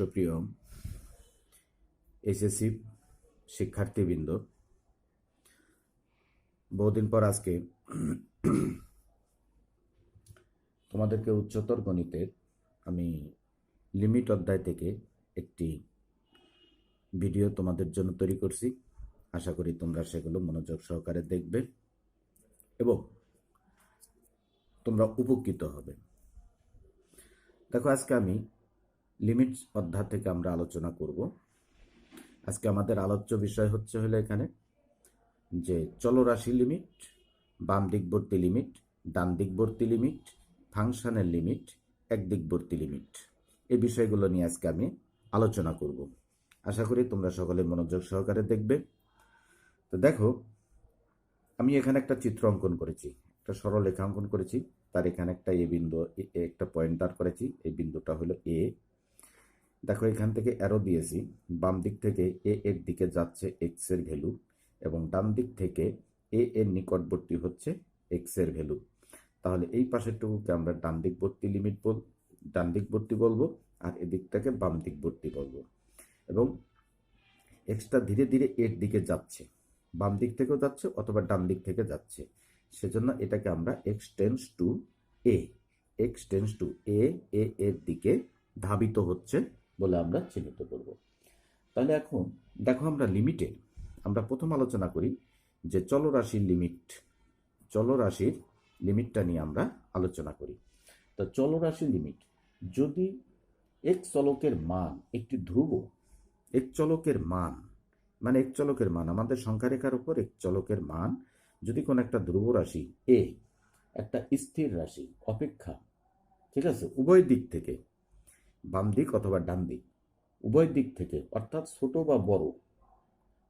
সুপ্রিয় এসএসসি শিক্ষার্থীবৃন্দ, বহুদিন পর আজকে তোমাদেরকে উচ্চতর গণিতের আমি লিমিট অধ্যায় থেকে একটি ভিডিও তোমাদের জন্য তৈরি করছি। আশা করি তোমরা সেগুলো মনোযোগ সহকারে দেখবে এবং তোমরা উপকৃত হবে। দেখো, আজকে আমি লিমিট অধ্যায় থেকে আমরা আলোচনা করব। আজকে আমাদের আলোচ্য বিষয় হলো এখানে যে চলরাশি লিমিট, বাম দিকবর্তী লিমিট, ডান দিকবর্তী লিমিট, ফাংশনের লিমিট, একদিকবর্তী লিমিট, এই বিষয়গুলো নিয়ে আজকে আমি আলোচনা করব। আশা করি তোমরা সকলে মনোযোগ সহকারে দেখবে। তো দেখো, আমি এখানে একটা চিত্র অঙ্কন করেছি, একটা সরল রেখা অঙ্কন করেছি। তার এখানে একটা এ বিন্দু, একটা পয়েন্টার করেছি। এই বিন্দুটা হলো এ। দেখো, এখান থেকে অ্যারো দিয়েছি। বাম দিক থেকে এ এর দিকে যাচ্ছে এক্স এর ভ্যালু এবং ডান দিক থেকে এ এর নিকটবর্তী হচ্ছে এক্স এর ভ্যালু। তাহলে এই পাশেরটুকুকে আমরা ডান দিকবর্তী বলবো, আর এদিকটাকে বাম দিকবর্তী বলবো। এবং এক্সটা ধীরে ধীরে এর দিকে যাচ্ছে, বাম দিক থেকেও যাচ্ছে অথবা ডান দিক থেকে যাচ্ছে, সেজন্য এটাকে আমরা x tends to a, x tends to a, এর দিকে ধাবিত হচ্ছে বলে আমরা চিহ্নিত করব। তাহলে এখন দেখো, আমরা লিমিটের আমরা প্রথম আলোচনা করি যে চলরাশির লিমিটটা নিয়ে আমরা আলোচনা করি। তো চলরাশির লিমিট, যদি এক চলকের মান একটি ধ্রুব, এক চলকের মান মানে এক চলকের মান আমাদের সংখ্যারেখার উপর এক চলকের মান যদি কোনো একটা ধ্রুব রাশি এ একটা স্থির রাশি অপেক্ষা, ঠিক আছে, উভয় দিক থেকে, বাম দিক অথবা ডান দিক, উভয় দিক থেকে অর্থাৎ ছোট বা বড়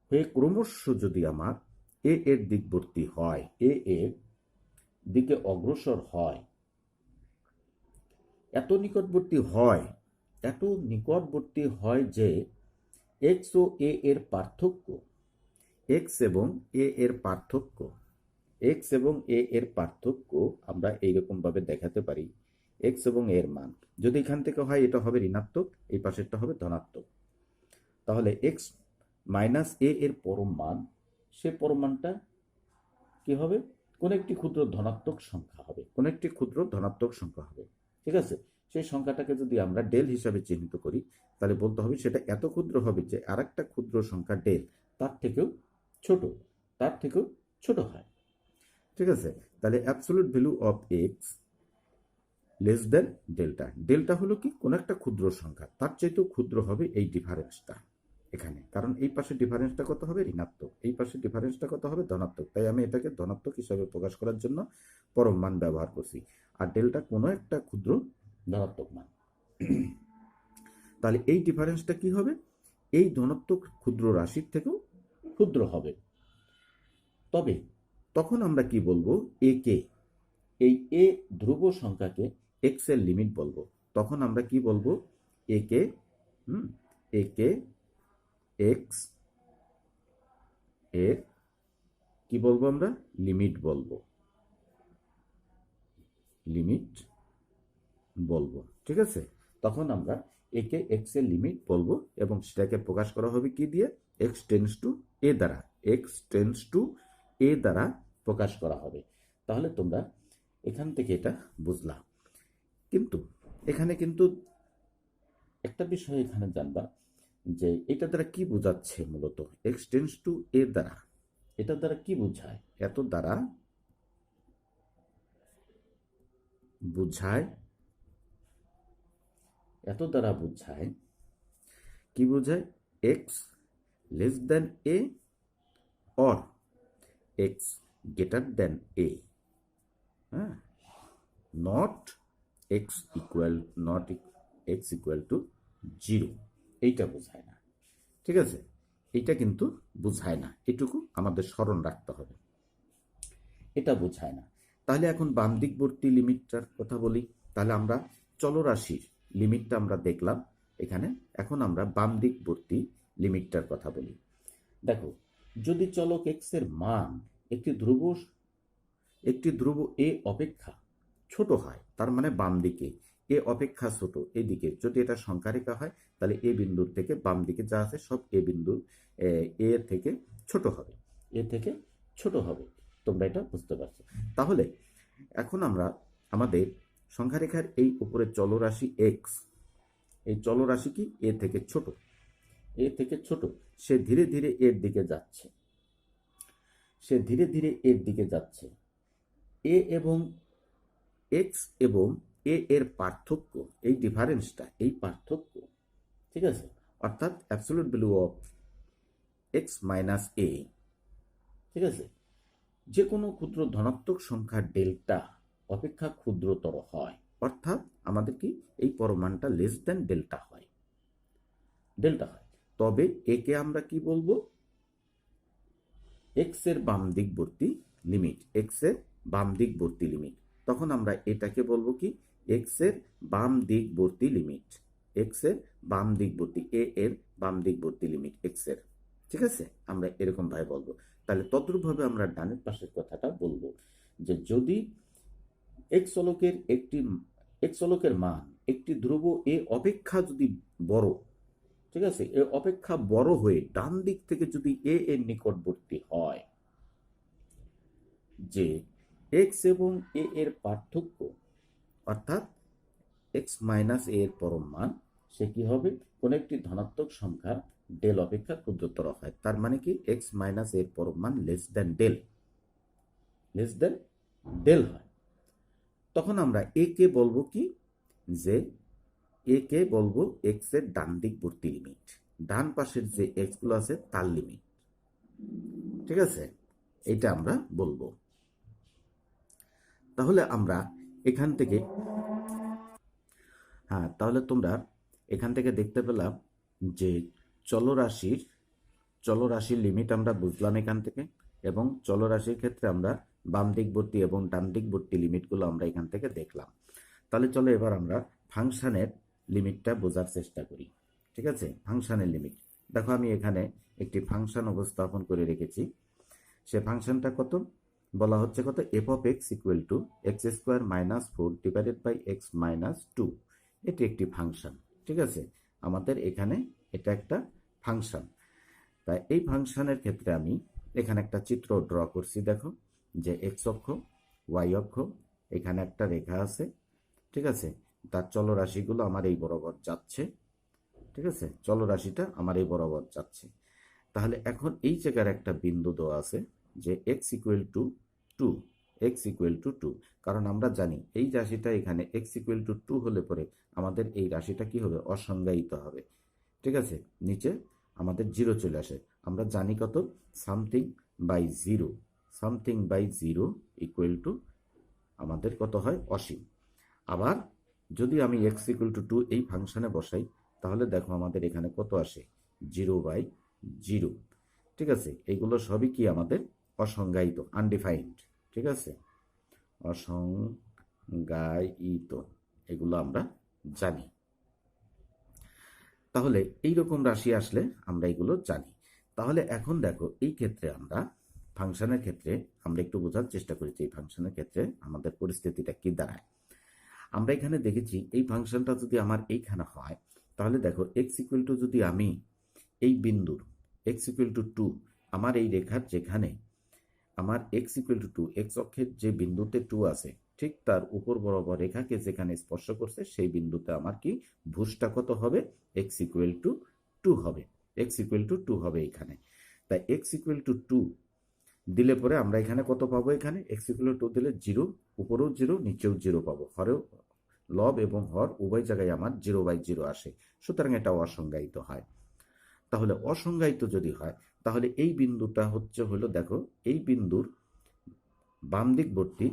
হয়ে ক্রমশ যদি আমার এ এর দিকবর্তী হয়, এ এর দিকে অগ্রসর হয়, এত নিকটবর্তী হয় যে এক্স ও এ এর পার্থক্য, এক্স এবং এ এর পার্থক্য আমরা এইরকম ভাবে দেখাতে পারি। এক্স এবং এর মান যদি এখান থেকে হয়, এটা হবে ঋণাত্মক, এই পাশেরটা হবে ধনাত্মক। তাহলে এক্স মাইনাস এ এর পরম মান, সে পরম মানটা কি হবে? কোন একটি ক্ষুদ্র ধনাত্মক সংখ্যা হবে, ঠিক আছে। সেই সংখ্যাটাকে যদি আমরা ডেল হিসাবে চিহ্নিত করি, তাহলে বলতে হবে সেটা এত ক্ষুদ্র হবে যে আরেকটা ক্ষুদ্র সংখ্যা ডেল তার থেকেও ছোট হয়, ঠিক আছে। তাহলে absolute value of x less then delta. Delta হলো কি? কোন একটা ক্ষুদ্র সংখ্যা, তার চাইতেও ক্ষুদ্র হবে এই ডিফারেন্সটা এখানে, কারণ এই পাশে ডিফারেন্সটা কত হবে? ঋণাত্মক, এই পাশে ডিফারেন্সটা কত হবে? ধনাত্মক। তাই আমি এটাকে ধনাত্মক হিসাবে প্রকাশ করার জন্য পরম মান ব্যবহার করছি, আর ডেল্টা কোনো একটা ক্ষুদ্র ধনাত্মক মান। তাহলে এই ডিফারেন্সটা কি হবে? এই ধনাত্মক ক্ষুদ্র রাশির থেকেও ক্ষুদ্র হবে। তবে তখন আমরা কি বলবো? এ কে, এই এ ধ্রুব সংখ্যাকে এক্স এর লিমিট বলবো। তখন আমরা কি বলবো? এ কে এক্স এর কি বলবো? আমরা লিমিট বলবো, ঠিক আছে। তখন আমরা একে এক্স এর লিমিট বলবো এবং সেটাকে প্রকাশ করা হবে কি দিয়ে? এক্স টেন্ডস টু এ দ্বারা প্রকাশ করা হবে। তাহলে তোমরা এখান থেকে এটা বুঝলা। কিন্তু এখানে একটা বিষয় এখানে জানবা যে এটা দ্বারা কি বোঝাচ্ছে মূলত? এক্স টেন্ডস টু এ দ্বারা, এটা দ্বারা কি বোঝায়? এত দ্বারা বোঝায় কি বোঝায়? X less than a or x greater than a, হ্যাঁ, নট এক্স ইকুয়াল টু 0, এইটা বোঝায় না, ঠিক আছে। এইটা কিন্তু বোঝায় না, এটুকু আমাদের স্মরণ রাখতে হবে, এটা বোঝায় না। তাহলে এখন বাম দিকবর্তী লিমিটটার কথা বলি। তাহলে আমরা চলরাশির লিমিটটা আমরা দেখলাম এখানে, এখন আমরা বাম দিকবর্তী লিমিটটার কথা বলি। দেখো, যদি চলক এক্স এর মান একটি ধ্রুব এ অপেক্ষা ছোট হয়, তার মানে বাম দিকে এ অপেক্ষা ছোট এদিকে, যদি এটা সংখ্যা রেখা হয় তাহলে এ বিন্দুর থেকে বাম দিকে যা আছে সব এ বিন্দু এ থেকে ছোট হবে, এ থেকে ছোট হবে। তোমরা এটা বুঝতে পারছো? তাহলে এখন আমরা আমাদের সংখ্যা রেখার এই উপরে চলরাশি এক্স, এই চলরাশি কি এ থেকে ছোট, এ থেকে ছোট, সে ধীরে ধীরে এর দিকে যাচ্ছে, সে ধীরে ধীরে এর দিকে যাচ্ছে। এ এবং এক্স এবং এ এর পার্থক্য, এই ডিফারেন্সটা, এই পার্থক্য, ঠিক আছে, অর্থাৎ absolute value of x minus a, ঠিক আছে, যে কোনো ক্ষুদ্র ধনাত্মক সংখ্যা ডেল্টা অপেক্ষা ক্ষুদ্রতর হয়, অর্থাৎ আমাদের কি এই পরমাণটা লেস দেন ডেল্টা হয়, ডেল্টা হয়। তবে একে আমরা কি বলবো? এক্স এর বাম দিকবর্তী লিমিট, এক্স এর বাম দিকবর্তী লিমিট। তখন আমরা এটাকে বলবো কি? এক্স এর বাম দিকবর্তী লিমিট, এক্স এর বাম দিকবর্তী, এ এর বাম দিকবর্তী লিমিট এক্স এর, ঠিক আছে, আমরা এরকম ভাবে বলবো। তাহলে তদ্রূপভাবে আমরা ডানের পাশের কথাটা বলবো যে যদি এক্স চলকের মান একটি ধ্রুব এ অপেক্ষা যদি বড়, ঠিক আছে, এ অপেক্ষা বড় হয়ে ডান দিক থেকে যদি এ এর নিকটবর্তী হয়, যে এক্স এবং এ এর পার্থক্য অর্থাৎ এক্স মাইনাস এ এর পরম মান, সে কি হবে? কোন একটি ধনাত্মক সংখ্যা ডেল অপেক্ষা ক্ষুদ্রতর হয়, তার মানে কি এক্স মাইনাস এর পরম মান less than del, less than del হয়। তখন আমরা এ কে বলবো কি? যে এ কে বলবো এক্স এর ডান দিকবর্তী লিমিট, ডান পাশের যে এক্স গুলো আছে তার লিমিট, ঠিক আছে, এটা আমরা বলবো। তাহলে আমরা এখান থেকে, হ্যাঁ, তাহলে তোমরা এখান থেকে দেখতে পেলাম যে চলরাশির লিমিট আমরা বুঝলাম এখান থেকে, এবং চলরাশির ক্ষেত্রে আমরা বাম দিকবর্তী এবং ডান দিকবর্তী লিমিটগুলো আমরা এখান থেকে দেখলাম। তাহলে চলো এবার আমরা ফাংশনের লিমিটটা বোঝার চেষ্টা করি, ঠিক আছে। ফাংশনের লিমিট দেখো, আমি এখানে একটি ফাংশন উপস্থাপন করে রেখেছি। সে ফাংশনটা কত বলা হচ্ছে? কত? F of x equal to x square minus 4 divided by x minus 2, এটি একটি ফাংশন, ঠিক আছে। আমাদের এখানে এটা একটা ফাংশন। তাই এই ফাংশনের ক্ষেত্রে আমি এখানে একটা চিত্র ড্র করছি। দেখো যে এক্স অক্ষ, ওয়াই অক্ষ, এখানে একটা রেখা আছে, ঠিক আছে, তার চলরাশিগুলো আমার এই বরাবর যাচ্ছে, ঠিক আছে, চলরাশিটা আমার এই বরাবর যাচ্ছে। তাহলে এখন এই জায়গার একটা বিন্দু দেওয়া আছে যে x equal two 2, x equal two 2, কারণ আমরা জানি এই রাশিটা এখানে এক্স ইকুয়াল টু 2 হলে পরে আমাদের এই রাশিটা কি হবে? অসংজ্ঞায়িত হবে, ঠিক আছে, নিচে আমাদের জিরো চলে আসে। আমরা জানি কত? Something by zero, something by zero equal to আমাদের কত হয়? অসীম। আবার যদি আমি এক্স ইকুয়াল টু 2 এই ফাংশনে বসাই, তাহলে দেখো আমাদের এখানে কত আসে? 0/0, ঠিক আছে। এইগুলো সবই কি আমাদের অসংজ্ঞায়িত, আনডিফাইন্ড, ঠিক আছে, অসংজ্ঞায়িত, এগুলো আমরা জানি। তাহলে এইরকম রাশি আসলে আমরা এগুলো জানি। তাহলে এখন দেখো এই ক্ষেত্রে আমরা ফাংশনের ক্ষেত্রে আমরা একটু বোঝার চেষ্টা করেছি এই ফাংশনের ক্ষেত্রে আমাদের পরিস্থিতিটা কি দাঁড়ায়। আমরা এখানে দেখেছি এই ফাংশনটা যদি আমার এইখানে হয়, তাহলে দেখো এক্স ইকুয়াল টু, যদি আমি এই বিন্দুর এক্স ইকুয়াল টু 2, আমার এই রেখার যেখানে আমার এক্স ইকুয়াল টু 2, এক্স অক্ষের যে বিন্দুতে 2 আছে, ঠিক তার উপর বরাবর রেখাকে যেখানে স্পর্শ করছে সেই বিন্দুতে আমার কি ভুজটা কত হবে? এক্স ইকুয়াল টু 2 হবে, এক্স ইকুয়াল টু 2 হবে এখানে। তাই এক্স ইকুয়াল টু 2 দিলে পরে আমরা এখানে কত পাবো? এখানে এক্স ইকুয়াল টু 2 দিলে 0, উপরেও 0 নিচেও 0 পাবো, হরেও লব এবং হর উভয় জায়গায় আমার 0/0 আসে, সুতরাং এটা অসংজ্ঞায়িত হয়। তাহলে অসংজ্ঞায়িত যদি হয়, তাহলে এই বিন্দুটা হলো দেখো এই বিন্দুর বাম দিকবর্তী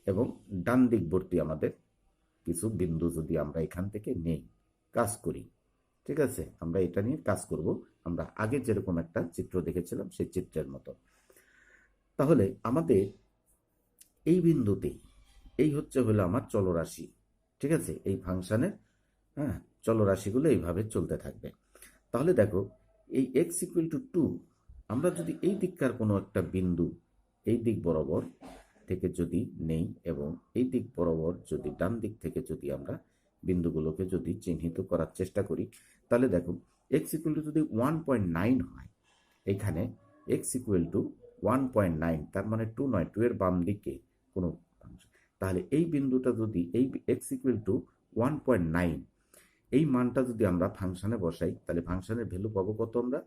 এবং ডান দিকবর্তী আমাদের কিছু বিন্দু যদি আমরা এখান থেকে নেই, কাজ করি, ঠিক আছে, আমরা এটা নিয়ে কাজ করব, আমরা আগে যেরকম একটা চিত্র দেখেছিলাম সেই চিত্রের মতো। তাহলে আমাদের এই বিন্দুতে এই হলো আমার চলরাশি, ঠিক আছে, এই ফাংশনের, হ্যাঁ, চলরাশিগুলো এইভাবে চলতে থাকবে। তাহলে দেখো এই এক্স ইকুয়াল টু 2, আমরা যদি এই দিককার কোনো একটা বিন্দু এই দিক বরাবর থেকে যদি নেই এবং এই দিক বরাবর যদি ডান দিক থেকে যদি আমরা বিন্দুগুলোকে যদি চিহ্নিত করার চেষ্টা করি, তাহলে দেখো এক্স ইকুয়াল টু যদি 1.9 হয়, এখানে এক্স ইকুয়াল টু 1.9, তার মানে 2 নয়, 2 এর বাম দিকে কোনো ফাংশন, তাহলে এই বিন্দুটা যদি এই এক্স ইকুয়াল টু 1.9 এই মানটা যদি আমরা ফাংশনে বসাই, তাহলে ফাংশনের ভ্যালু পাবো কত আমরা?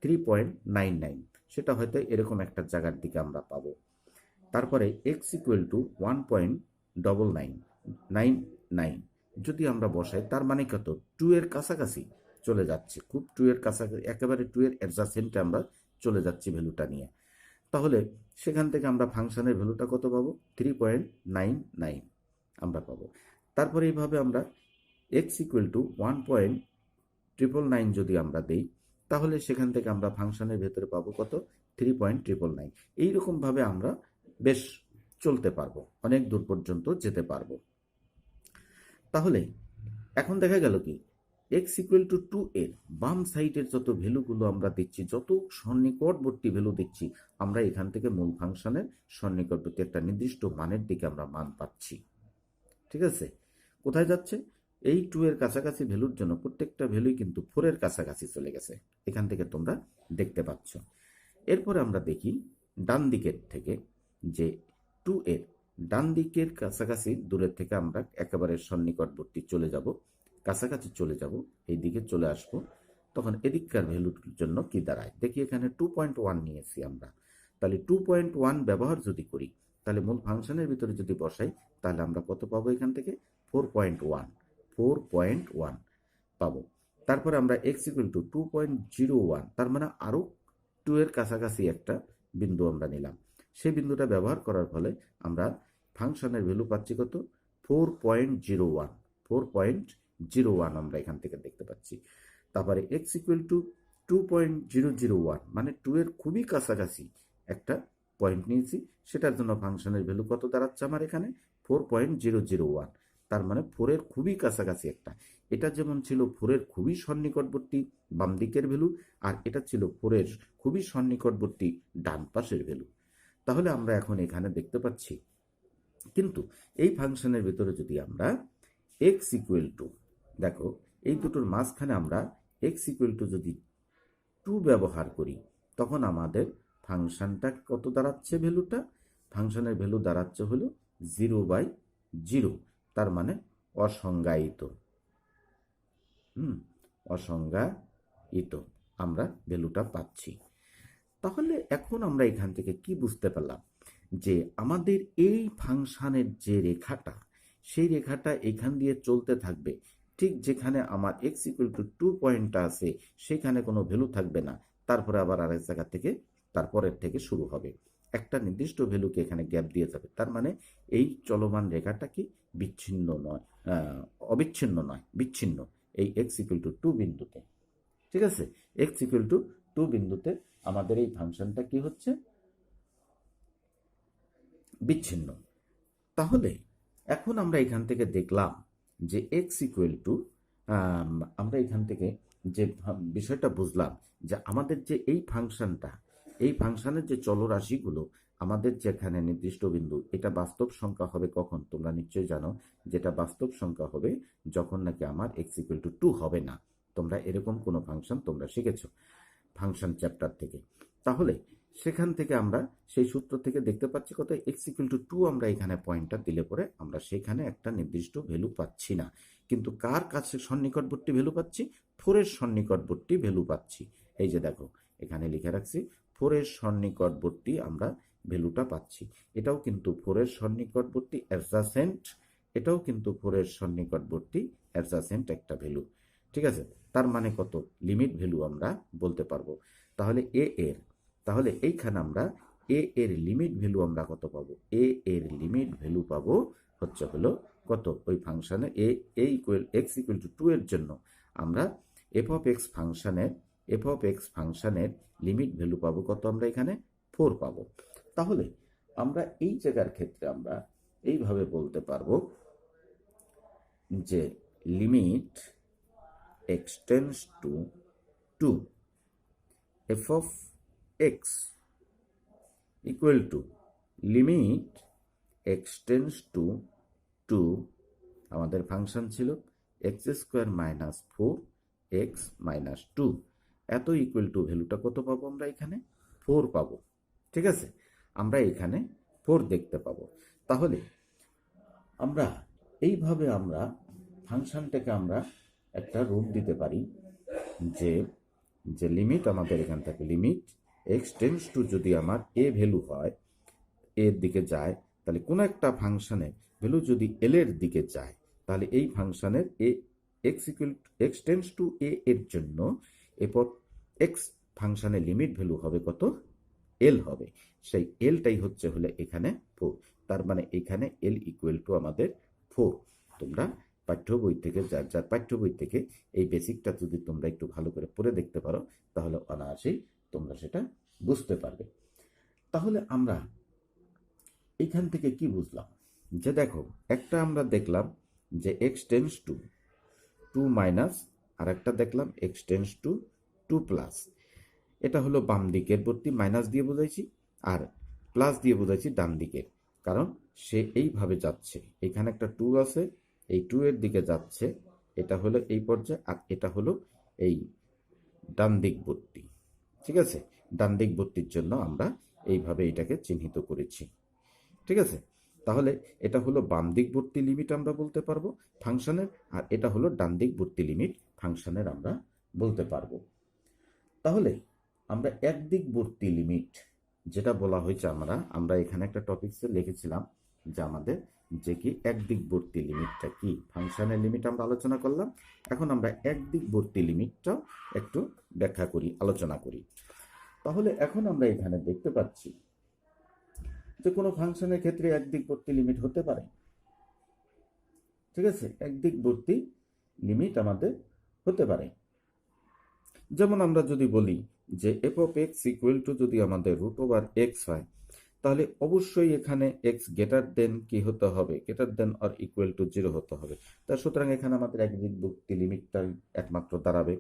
3.99। সেটা হয়তো এরকম একটা জায়গার দিকে আমরা পাবো। তারপরে এক্স ইকুয়াল টু 1.99 যদি আমরা বসাই, তার মানে কত? 2 এর কাছাকাছি চলে যাচ্ছে, খুব 2 এর কাছাকাছি, একেবারে 2 এর অ্যাডজাসেন্টে আমরা চলে যাচ্ছি ভ্যালুটা নিয়ে। তাহলে সেখান থেকে আমরা ফাংশনের ভ্যালুটা কত পাবো? 3.99 আমরা পাবো। তারপরে এইভাবে আমরা এক্স ইকুয়াল টু 1.999 যদি আমরা দেই, তাহলে সেখান থেকে আমরা ফাংশনের ভেতরে পাবো কত? 3.999। এইরকমভাবে আমরা বেশ চলতে পারবো, অনেক দূর পর্যন্ত যেতে পারবো। তাহলে এখন দেখা গেল কি, এক্স ইকুয়াল টু 2 এর বাম সাইডের যত ভ্যালুগুলো আমরা দিচ্ছি, যত সন্নিকটবর্তী ভ্যালু দিচ্ছি, আমরা এখান থেকে মূল ফাংশনের সন্নিকটবর্তী একটা নির্দিষ্ট মানের দিকে আমরা মান পাচ্ছি। ঠিক আছে? কোথায় যাচ্ছে? এই 2 এর কাছাকাছি ভ্যালুর জন্য প্রত্যেকটা ভ্যালুই কিন্তু 4 এর কাছাকাছি চলে গেছে, এখান থেকে তোমরা দেখতে পাচ্ছ। এরপরে আমরা দেখি ডান দিকের থেকে, যে 2 এর ডান দিকের কাছাকাছি দূরের থেকে আমরা একেবারে সন্নিকটবর্তী চলে যাব, কাছাকাছি চলে যাব, এই দিকে চলে আসবো, তখন এদিককার ভ্যালুর জন্য কি দাঁড়ায় দেখি। এখানে 2.1 নিয়েছি আমরা, তাহলে 2.1 ব্যবহার যদি করি, তাহলে মূল ফাংশনের ভিতরে যদি বসাই, তাহলে আমরা কত পাবো? এখান থেকে 4.1 পাবো। তারপরে আমরা এক্স ইকুয়াল টু 2.01, তার মানে আরো 2 এর কাছাকাছি একটা বিন্দু আমরা নিলাম। সেই বিন্দুটা ব্যবহার করার ফলে আমরা ফাংশনের ভ্যালু পাচ্ছি কত? 4.01 আমরা এখান থেকে দেখতে পাচ্ছি। তারপরে এক্স ইকুয়াল টু 2.001, মানে 2 এর খুবই কাছাকাছি একটা পয়েন্ট নিয়েছি, সেটার জন্য ফাংশনের ভ্যালু কত দাঁড়াচ্ছে আমার এখানে? 4.001, তার মানে 4 এর খুবই কাছাকাছি একটা। এটা যেমন ছিল 4 এর খুবই সন্নিকটবর্তী বাম দিকের ভ্যালু, আর এটা ছিল 4 এর খুবই সন্নিকটবর্তী ডান পাশের ভ্যালু। তাহলে আমরা এখন এখানে দেখতে পাচ্ছি, কিন্তু এই ফাংশনের ভিতরে যদি আমরা এক্স ইকুয়াল টু, দেখো এই দুটোর মাঝখানে আমরা এক্স ইকুয়াল টু যদি 2 ব্যবহার করি, তখন আমাদের ফাংশনটা কত দাঁড়াচ্ছে? ভ্যালুটা, ফাংশনের ভ্যালু দাঁড়াচ্ছে হলো 0/0, তার মানে অসংজ্ঞায়িত। অসংজ্ঞায়িত আমরা ভ্যালুটা পাচ্ছি। তাহলে এখন আমরা এখান থেকে কি বুঝতে পারলাম? যে আমাদের এই ফাংশনের যে রেখাটা, সেই রেখাটা এখান দিয়ে চলতে থাকবে, ঠিক যেখানে আমার এক্স ইকুয়াল টু 2 পয়েন্টটা আছে, সেখানে কোনো ভ্যালু থাকবে না, তারপরে আবার আরেক জায়গা থেকে তারপরের থেকে শুরু হবে, একটা নির্দিষ্ট ভ্যালুকে এখানে গ্যাপ দিয়ে যাবে। তার মানে এই চলমান রেখাটা কি বিচ্ছিন্ন নয়, অবিচ্ছিন্ন নয়, বিচ্ছিন্ন এই এক্স ইকুয়াল টু 2 বিন্দুতে। ঠিক আছে? এক্স ইকুয়াল টু 2 বিন্দুতে আমাদের এই ফাংশনটা কি হচ্ছে? বিচ্ছিন্ন। তাহলে এখন আমরা এখান থেকে দেখলাম যে এক্স ইকুয়াল টু, আমরা এখান থেকে যে বিষয়টা বুঝলাম, যে আমাদের যে এই ফাংশনটা, এই ফাংশনের যে চলরাশিগুলো, আমাদের যেখানে নির্দিষ্ট বিন্দু, এটা বাস্তব সংখ্যা হবে কখন? তোমরা নিশ্চয়ই জানো, যেটা বাস্তব সংখ্যা হবে যখন নাকি আমার এক্স ইকুয়াল টু 2 হবে না। তোমরা এরকম কোনো ফাংশন তোমরা শিখেছো ফাংশন চ্যাপ্টার থেকে। তাহলে সেখান থেকে আমরা সেই সূত্র থেকে দেখতে পাচ্ছি কত? এক্স ইকুয়াল টু 2 আমরা এখানে পয়েন্টটা দিলে পরে আমরা সেখানে একটা নির্দিষ্ট ভ্যালু পাচ্ছি না, কিন্তু কার কাছে সন্নিকটবর্তী ভ্যালু পাচ্ছি? 4 এর সন্নিকটবর্তী ভ্যালু পাচ্ছি। এই যে দেখো এখানে লিখে রাখছি, 4 এর সন্নিকটবর্তী আমরা ভ্যালুটা পাচ্ছি। এটাও কিন্তু 4 এর সন্নিকটবর্তী অ্যাডজাসেন্ট, এটাও কিন্তু 4 এর সন্নিকটবর্তী অ্যাডজাসেন্ট একটা ভ্যালু। ঠিক আছে? তার মানে কত? লিমিট ভ্যালু আমরা বলতে পারবো। তাহলে তাহলে এইখানে আমরা এ এর লিমিট ভ্যালু আমরা কত পাবো? এ এর লিমিট ভ্যালু পাবো হচ্ছে হলো কত? ওই ফাংশনে এক্স ইকুয়াল টু 2 এর জন্য আমরা এফ অফ এক্স ফাংশনের লিমিট ভ্যালু পাবো কত? আমরা এখানে 4 পাবো। তাহলে আমরা এই জায়গার ক্ষেত্রে আমরা এইভাবে বলতে পারবো যে limit extends to 2 f of x equal to limit x tends to two, আমাদের ফাংশন ছিল এক্স স্কোয়ার মাইনাস 4x-2, এত ইকুয়াল টু ভ্যালুটা কত পাবো আমরা এখানে? 4 পাবো। ঠিক আছে, আমরা এখানে 4 দেখতে পাবো। তাহলে আমরা এইভাবে আমরা ফাংশনটাকে আমরা একটা রূপ দিতে পারি যে যে লিমিট আমাদের এখান থেকে লিমিট এক্স টেন্স টু যদি আমার এ ভ্যালু হয়, এর দিকে যায়, তাহলে কোনো একটা ফাংশনের ভ্যালু যদি এল এর দিকে যায়, তাহলে এই ফাংশনের এক্স টেন্স টু এ এর জন্য এরপর এক্স ফাংশনের লিমিট ভ্যালু হবে কত? এল হবে। সেই এলটাই হচ্ছে হলে এখানে 4। তার মানে এখানে এল ইকুয়াল টু আমাদের 4। তোমরা পাঠ্য বই থেকে যার পাঠ্য বই থেকে এই বেসিকটা যদি তোমরা একটু ভালো করে পড়ে দেখতে পারো, তাহলে অনায়াসেই তোমরা সেটা বুঝতে পারবে। তাহলে আমরা এখান থেকে কি বুঝলাম? যে দেখো, একটা আমরা দেখলাম যে এক্স টেন্স টু 2 মাইনাস, আর একটা দেখলাম এক্স টেন্স টু 2 প্লাস। এটা হলো বাম দিকের বর্তী, মাইনাস দিয়ে বোঝাইছি, আর প্লাস দিয়ে বোঝাইছি ডান দিকের, কারণ সে এইভাবে যাচ্ছে। এখানে একটা 2 আছে, এই 2 এর দিকে যাচ্ছে, এটা হলো এই পর্যায়ে, আর এটা হলো এই ডান দিক বর্তী। ঠিক আছে, ডান দিক বর্তীর জন্য আমরা এইভাবে এটাকে চিহ্নিত করেছি। ঠিক আছে, তাহলে এটা হলো বাম দিকবর্তী লিমিট আমরা বলতে পারবো ফাংশনের, আর এটা হলো ডান দিকবর্তী লিমিট ফাংশনের আমরা বলতে পারবো। তাহলে আমরা একদিকবর্তী লিমিট যেটা বলা হয়েছে, আমরা এখানে একটা টপিকসে লিখেছিলাম যে আমাদের যে কি একদিকবর্তী লিমিটটা কি, ফাংশনের লিমিট আমরা আলোচনা করলাম। এখন আমরা একদিকবর্তী লিমিটটাও একটু ব্যাখ্যা করি, আলোচনা করি। তাহলে এখন আমরা এখানে দেখতে পাচ্ছি যে কোনো ফাংশনের ক্ষেত্রে একদিকবর্তী লিমিট হতে পারে। ঠিক আছে, একদিকবর্তী লিমিট আমাদের হতে পারে। যেমন আমরা যদি বলি যে F of x equal two যদি আমাদের রুট ওভার এক্স হয়, তাহলে অবশ্যই এখানে এক্স গ্রেটার দেন কি হতে হবে? Greater than or equal to 0 হতে হবে। তা সুতরাং এখানে আমাদের একদিকবর্তী লিমিটটা একমাত্র দাঁড়াবে,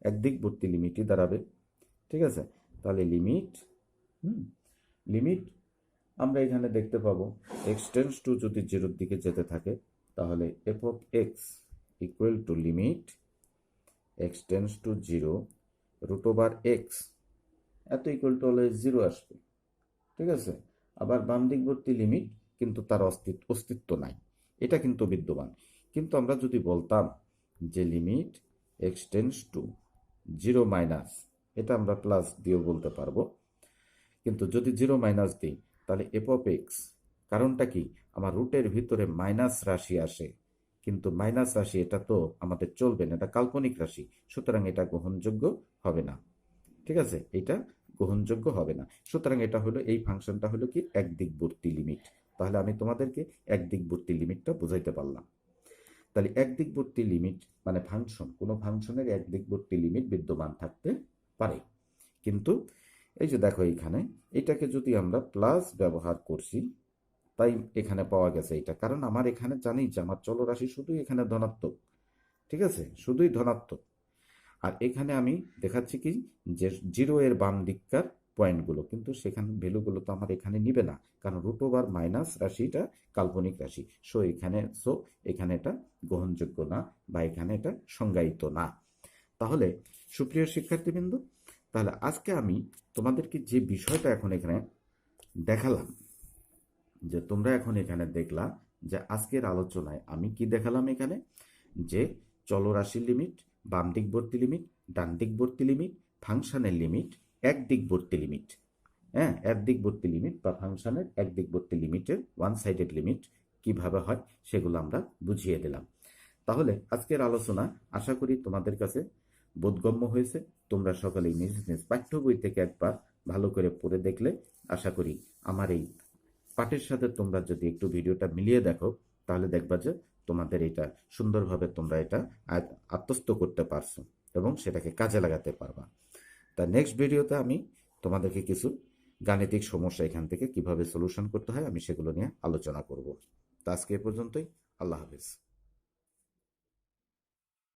একদিকবর্তী লিমিটই দাঁড়াবে। ঠিক আছে, তাহলে লিমিট আমরা এখানে দেখতে পাবো এক্স টেন্স টু যদি 0-র দিকে যেতে থাকে, তাহলে f of x equal to limit x tends to 0 root over x, এত ইকুয়াল টু হলে 0 আসবে। ঠিক আছে, আবার বাম দিকবর্তী লিমিট কিন্তু তার অস্তিত্ব নাই, এটা কিন্তু বিদ্যমান। কিন্তু আমরা যদি বলতাম যে limit x tends to 0 minus, এটা আমরা প্লাস দিয়েও বলতে পারবো, কিন্তু যদি 0 মাইনাস দিই তাহলে এফ অফ এক্স, কারণটা কি? আমার রুটের ভিতরে মাইনাস রাশি আসে, কিন্তু মাইনাস রাশি এটা তো আমাদের চলবে না, এটা কাল্পনিক রাশি, সুতরাং এটা গ্রহণযোগ্য হবে না। ঠিক আছে, এটা গ্রহণযোগ্য হবে না। সুতরাং এটা হলো, এই ফাংশনটা হলো কি একদিকবর্তী লিমিট। তাহলে আমি তোমাদেরকে একদিকবর্তী লিমিটটা বুঝাইতে পারলাম। তাহলে একদিকবর্তী লিমিট মানে ফাংশন, কোনো ফাংশনের একদিকবর্তী লিমিট বিদ্যমান থাকতে পারে। কিন্তু এই যে দেখো এইখানে এটাকে যদি আমরা প্লাস ব্যবহার করছি, তাই এখানে পাওয়া গেছে এটা, কারণ আমার এখানে জানি যে আমার চলরাশি শুধুই এখানে ধনাত্মক। ঠিক আছে, শুধুই ধনাত্মক। আর এখানে আমি দেখাচ্ছি কি যে 0 এর বাম দিককার পয়েন্টগুলো, কিন্তু সেখানে ভ্যালুগুলো তো আমার এখানে নিবে না, কারণ রুট ওভার মাইনাস রাশিটা কাল্পনিক রাশি। এখানে এটা গ্রহণযোগ্য না, বা এখানে এটা সংজ্ঞায়িত না। তাহলে সুপ্রিয় শিক্ষার্থীবৃন্দ, তাহলে আজকে আমি তোমাদেরকে যে বিষয়টা এখন এখানে দেখালাম, যে তোমরা এখন এখানে দেখলা যে আজকের আলোচনায় আমি কি দেখালাম এখানে, যে চলরাশির লিমিট, বাম দিকবর্তী লিমিট, ডান দিকবর্তী লিমিট, ফাংশনের লিমিট, একদিকবর্তী লিমিট। হ্যাঁ, একদিকবর্তী লিমিট বা ফাংশনের একদিকবর্তী লিমিটের ওয়ান সাইডেড লিমিট কিভাবে হয় সেগুলো আমরা বুঝিয়ে দিলাম। তাহলে আজকের আলোচনা আশা করি তোমাদের কাছে বোধগম্য হয়েছে। তোমরা সকলেই নিজ নিজ পাঠ্য বই থেকে একবার ভালো করে পড়ে দেখলে আশা করি আমার এই পাঠের সাথে তোমরা যদি একটু ভিডিওটা মিলিয়ে দেখো, তাহলে দেখবা যে তোমাদের এটা সুন্দরভাবে তোমরা এটা আত্মস্থ করতে পারছো এবং সেটাকে কাজে লাগাতে পারবা। তা নেক্সট ভিডিওতে আমি তোমাদেরকে কিছু গাণিতিক সমস্যা এখান থেকে কিভাবে সলিউশন করতে হয় আমি সেগুলো নিয়ে আলোচনা করব। তা আজকে এ পর্যন্তই। আল্লাহ হাফেজ।